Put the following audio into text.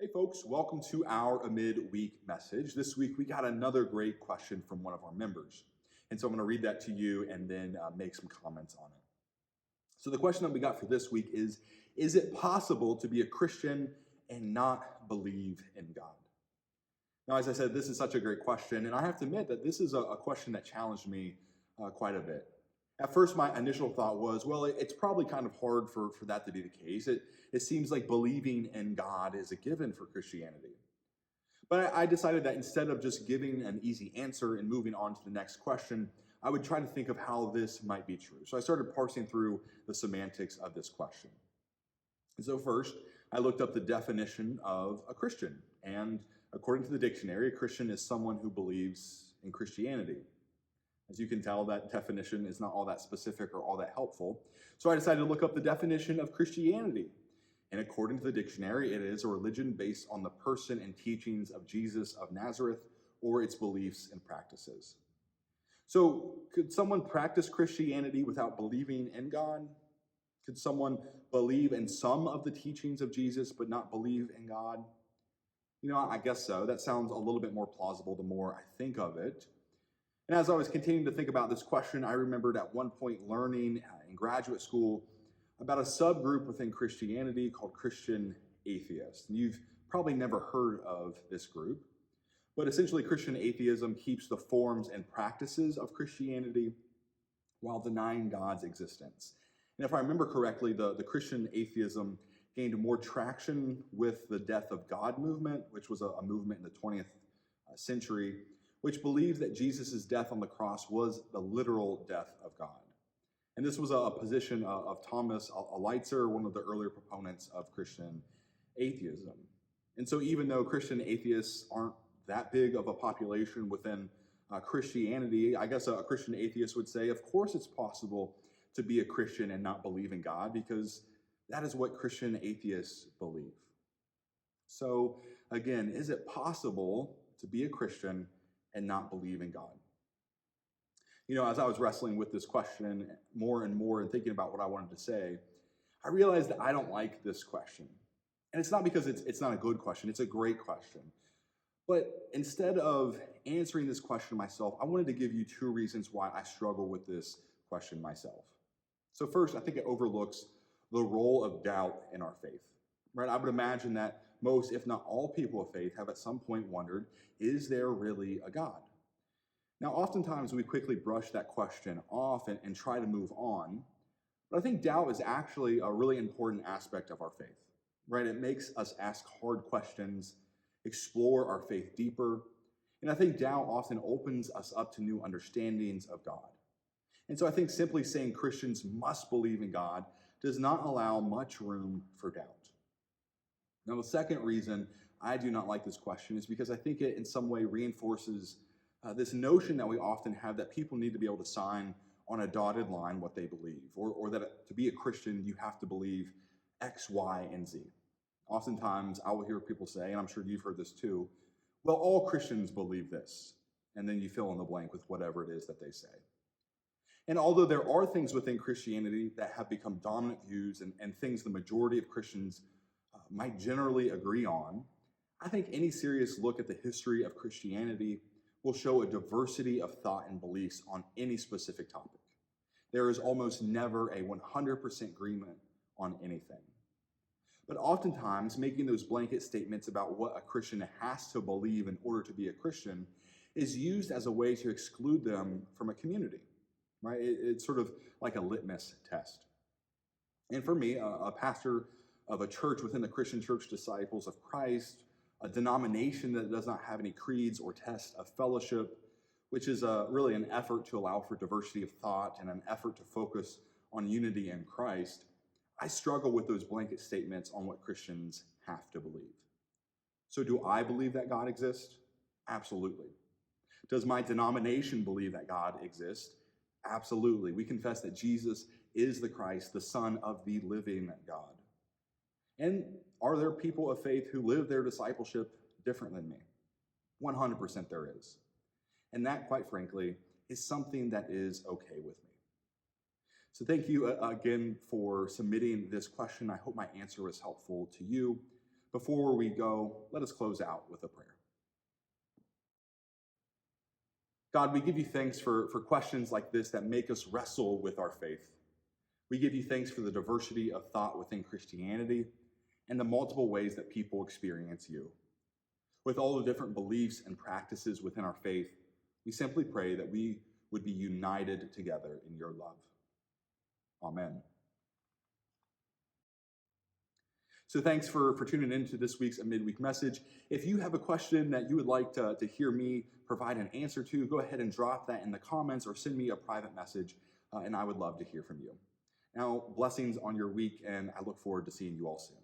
Hey folks, welcome to our A Midweek Message. This week we got another great question from one of our members. And so I'm going to read that to you and then make some comments on it. So the question that we got for this week is it possible to be a Christian and not believe in God? Now, as I said, this is such a great question, and I have to admit that this is a question that challenged me quite a bit. At first, my initial thought was, well, it's probably kind of hard for that to be the case. It seems like believing in God is a given for Christianity. But I decided that instead of just giving an easy answer and moving on to the next question, I would try to think of how this might be true. So I started parsing through the semantics of this question. And so first, I looked up the definition of a Christian. And according to the dictionary, a Christian is someone who believes in Christianity. As you can tell, that definition is not all that specific or all that helpful. So I decided to look up the definition of Christianity. And according to the dictionary, it is a religion based on the person and teachings of Jesus of Nazareth or its beliefs and practices. So could someone practice Christianity without believing in God? Could someone believe in some of the teachings of Jesus but not believe in God? I guess so. That sounds a little bit more plausible the more I think of it. And as I was continuing to think about this question, I remembered at one point learning in graduate school about a subgroup within Christianity called Christian atheists. And you've probably never heard of this group, but essentially Christian atheism keeps the forms and practices of Christianity while denying God's existence. And if I remember correctly, the Christian atheism gained more traction with the Death of God movement, which was a movement in the 20th century, which believed that Jesus' death on the cross was the literal death of God. And this was a position of Thomas Leitzer, one of the earlier proponents of Christian atheism. And so even though Christian atheists aren't that big of a population within Christianity, I guess a Christian atheist would say, of course it's possible to be a Christian and not believe in God, because that is what Christian atheists believe. So again, is it possible to be a Christian and not believe in God? As I was wrestling with this question more and more and thinking about what I wanted to say, I realized that I don't like this question. And it's not because it's not a good question, it's a great question. But instead of answering this question myself, I wanted to give you two reasons why I struggle with this question myself. So first, I think it overlooks the role of doubt in our faith. Right? I would imagine that most, if not all people of faith have at some point wondered, is there really a God? Now, oftentimes we quickly brush that question off and try to move on, but I think doubt is actually a really important aspect of our faith, right? It makes us ask hard questions, explore our faith deeper, and I think doubt often opens us up to new understandings of God. And so I think simply saying Christians must believe in God does not allow much room for doubt. Now, the second reason I do not like this question is because I think it in some way reinforces this notion that we often have that people need to be able to sign on a dotted line what they believe, or that to be a Christian, you have to believe X, Y, and Z. Oftentimes, I will hear people say, and I'm sure you've heard this too, well, all Christians believe this, and then you fill in the blank with whatever it is that they say. And although there are things within Christianity that have become dominant views and things the majority of Christians might generally agree on, I think any serious look at the history of Christianity will show a diversity of thought and beliefs on any specific topic. There is almost never a 100% agreement on anything. But oftentimes, making those blanket statements about what a Christian has to believe in order to be a Christian is used as a way to exclude them from a community, right? It's sort of like a litmus test. And for me, a pastor of a church within the Christian Church Disciples of Christ, a denomination that does not have any creeds or tests of fellowship, which is really an effort to allow for diversity of thought and an effort to focus on unity in Christ, I struggle with those blanket statements on what Christians have to believe. So do I believe that God exists? Absolutely. Does my denomination believe that God exists? Absolutely. We confess that Jesus is the Christ, the Son of the living God. And are there people of faith who live their discipleship different than me? 100% there is. And that, quite frankly, is something that is okay with me. So thank you again for submitting this question. I hope my answer was helpful to you. Before we go, let us close out with a prayer. God, we give you thanks for questions like this that make us wrestle with our faith. We give you thanks for the diversity of thought within Christianity and the multiple ways that people experience you. With all the different beliefs and practices within our faith, we simply pray that we would be united together in your love. Amen. So thanks for tuning into this week's A Midweek Message. If you have a question that you would like to hear me provide an answer to, go ahead and drop that in the comments or send me a private message, and I would love to hear from you. Now, blessings on your week, and I look forward to seeing you all soon.